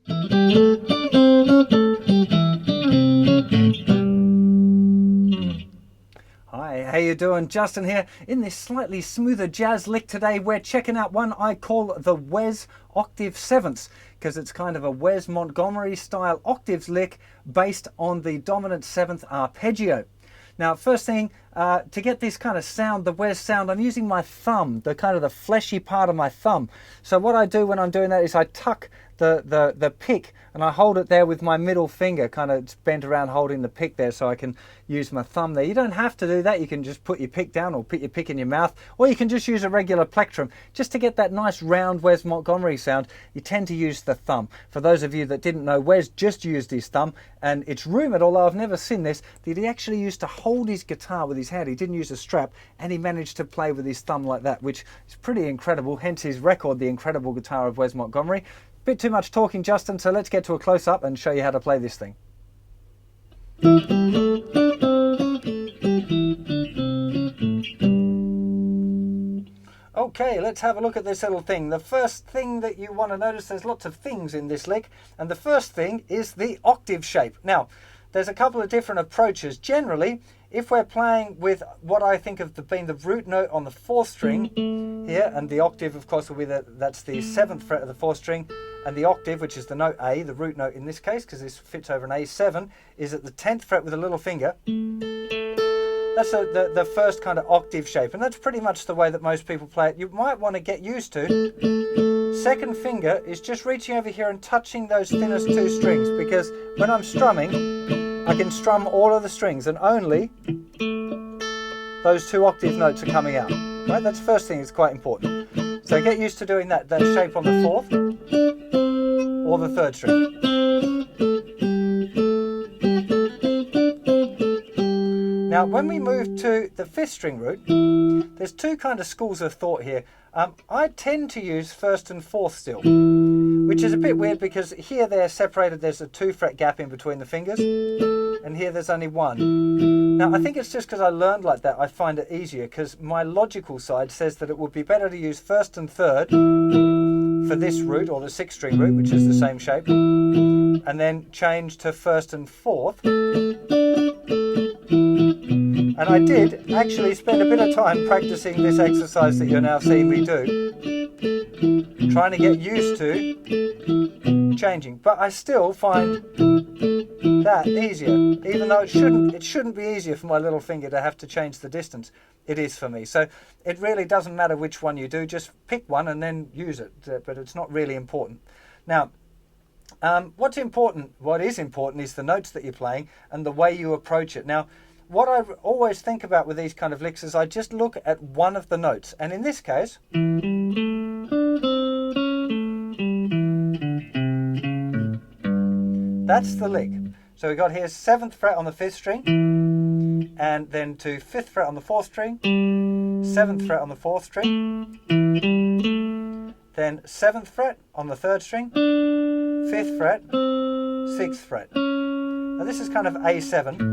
Hi, how you doing? Justin here. In this slightly smoother jazz lick today, we're checking out one I call the Wes Octave 7th, because it's kind of a Wes Montgomery style octaves lick based on the dominant 7th arpeggio. Now, first thing, to get this kind of sound, the Wes sound, I'm using my thumb, the kind of the fleshy part of my thumb. So what I do when I'm doing that is I tuck the pick and I hold it there with my middle finger, kind of bent around holding the pick there so I can use my thumb there. You don't have to do that. You can just put your pick down or put your pick in your mouth, or you can just use a regular plectrum. Just to get that nice round Wes Montgomery sound, you tend to use the thumb. For those of you that didn't know, Wes just used his thumb, and it's rumoured, although I've never seen this, that he actually used to hold his guitar with his hand. He didn't use a strap, and he managed to play with his thumb like that, which is pretty incredible, hence his record, The Incredible Guitar of Wes Montgomery. Bit too much talking, Justin, so let's get to a close-up and show you how to play this thing. Okay, let's have a look at this little thing. The first thing that you want to notice, there's lots of things in this lick, and the first thing is the octave shape. Now, there's a couple of different approaches. Generally, if we're playing with what I think of being the root note on the 4th string here, and the octave, of course, will be that's the 7th fret of the 4th string, and the octave, which is the note A, the root note in this case, because this fits over an A7, is at the 10th fret with a little finger. That's the first kind of octave shape, and that's pretty much the way that most people play it. You might want to get used to, second finger is just reaching over here and touching those thinnest 2 strings, because when I'm strumming, I can strum all of the strings and only those 2 octave notes are coming out. Right? That's the first thing, it's quite important. So get used to doing that shape on the 4th or the 3rd string. Now, when we move to the 5th string root, there's 2 kind of schools of thought here. I tend to use 1st and 4th still, which is a bit weird because here they're separated, there's a 2 fret gap in between the fingers, and here there's only 1. Now, I think it's just because I learned like that, I find it easier, because my logical side says that it would be better to use 1st and 3rd for this root, or the 6th string root, which is the same shape, and then change to 1st and 4th. And I did actually spend a bit of time practicing this exercise that you're now seeing me do, trying to get used to changing. But I still find that easier, even though it shouldn't be easier for my little finger to have to change the distance. It is for me. So it really doesn't matter which one you do, just pick one and then use it, but it's not really important. Now, what is important is the notes that you're playing and the way you approach it. Now, what I always think about with these kind of licks is I just look at one of the notes, and in this case, that's the lick. So we got here 7th fret on the 5th string, and then to 5th fret on the 4th string, 7th fret on the 4th string, then 7th fret on the 3rd string, 5th fret, 6th fret. Now this is kind of A7.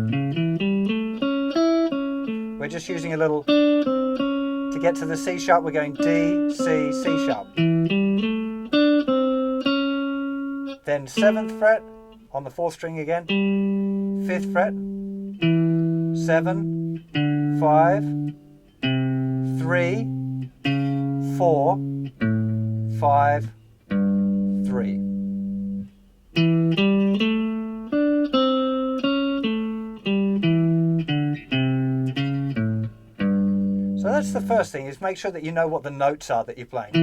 We're just using a little, to get to the C sharp, we're going D, C, C sharp. Then 7th fret on the 4th string again, 5th fret, 7, 5, 3, 4, 5, 3. So that's the first thing, is make sure that you know what the notes are that you're playing.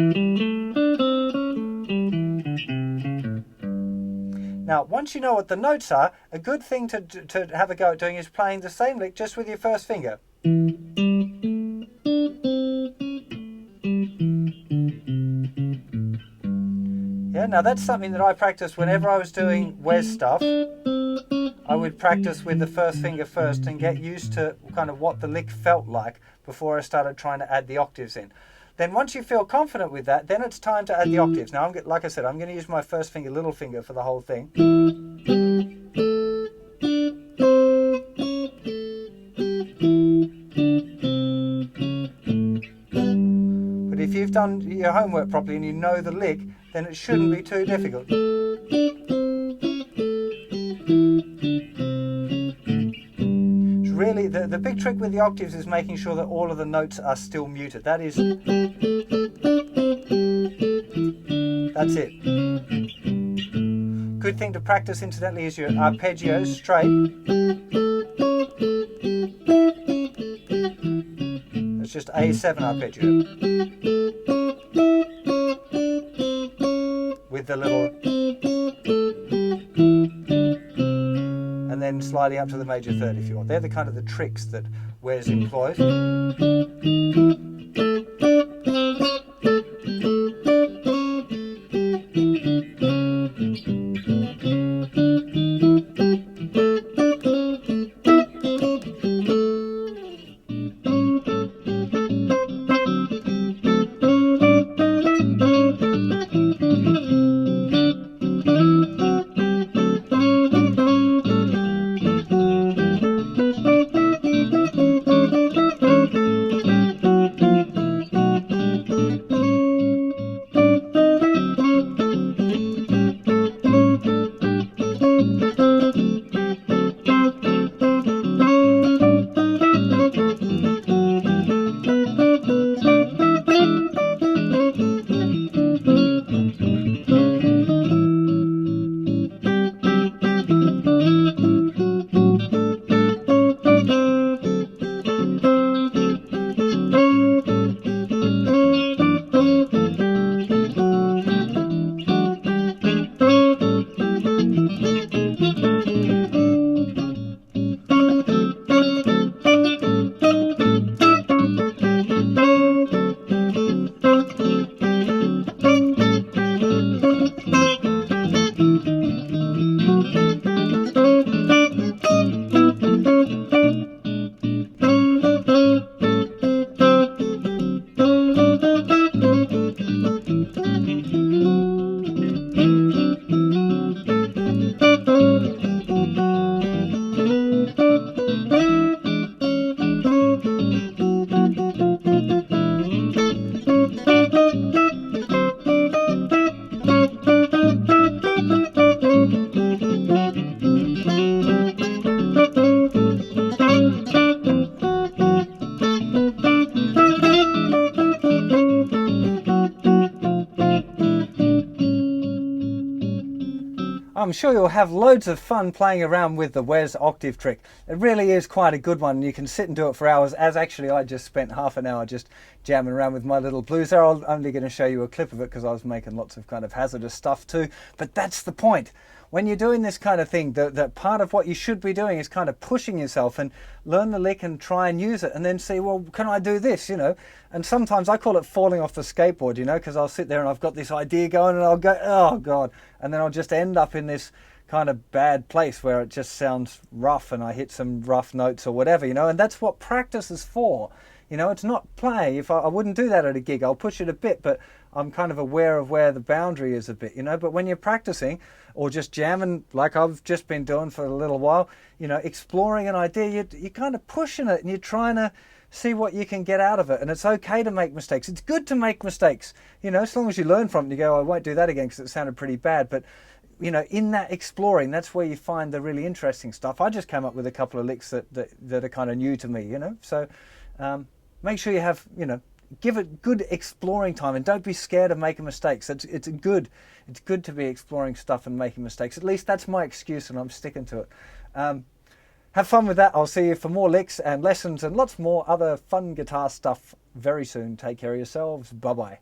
Now, once you know what the notes are, a good thing to have a go at doing is playing the same lick just with your first finger. Yeah, now that's something that I practiced whenever I was doing Wes stuff. I would practice with the first finger first and get used to kind of what the lick felt like before I started trying to add the octaves in. Then once you feel confident with that, then it's time to add the octaves. Now, like I said, I'm going to use my first finger, little finger, for the whole thing. But if you've done your homework properly and you know the lick, then it shouldn't be too difficult. the big trick with the octaves is making sure that all of the notes are still muted. That's it. Good thing to practice, incidentally, is your arpeggios straight. It's just A7 arpeggio with the little, and then sliding up to the major third if you want. They're the kind of the tricks that Wes employs. I'm sure you'll have loads of fun playing around with the Wes octave trick. It really is quite a good one. You can sit and do it for hours, as actually I just spent half an hour just jamming around with my little blues there. I'm only going to show you a clip of it because I was making lots of kind of hazardous stuff too. But that's the point. When you're doing this kind of thing, that part of what you should be doing is kind of pushing yourself and learn the lick and try and use it and then see, well, can I do this, you know? And sometimes I call it falling off the skateboard, you know, because I'll sit there and I've got this idea going and I'll go, oh God, and then I'll just end up in this kind of bad place where it just sounds rough and I hit some rough notes or whatever, you know, and that's what practice is for. You know, it's not play. If I wouldn't do that at a gig, I'll push it a bit, but I'm kind of aware of where the boundary is a bit, you know. But when you're practicing or just jamming like I've just been doing for a little while, you know, exploring an idea, you're kind of pushing it and you're trying to see what you can get out of it. And it's okay to make mistakes. It's good to make mistakes, you know, as long as you learn from it and you go, I won't do that again because it sounded pretty bad. But, you know, in that exploring, that's where you find the really interesting stuff. I just came up with a couple of licks that are kind of new to me, you know. So make sure you have, you know, give it good exploring time and don't be scared of making mistakes. It's good to be exploring stuff and making mistakes. At least that's my excuse and I'm sticking to it. Have fun with that. I'll see you for more licks and lessons and lots more other fun guitar stuff very soon. Take care of yourselves. Bye-bye.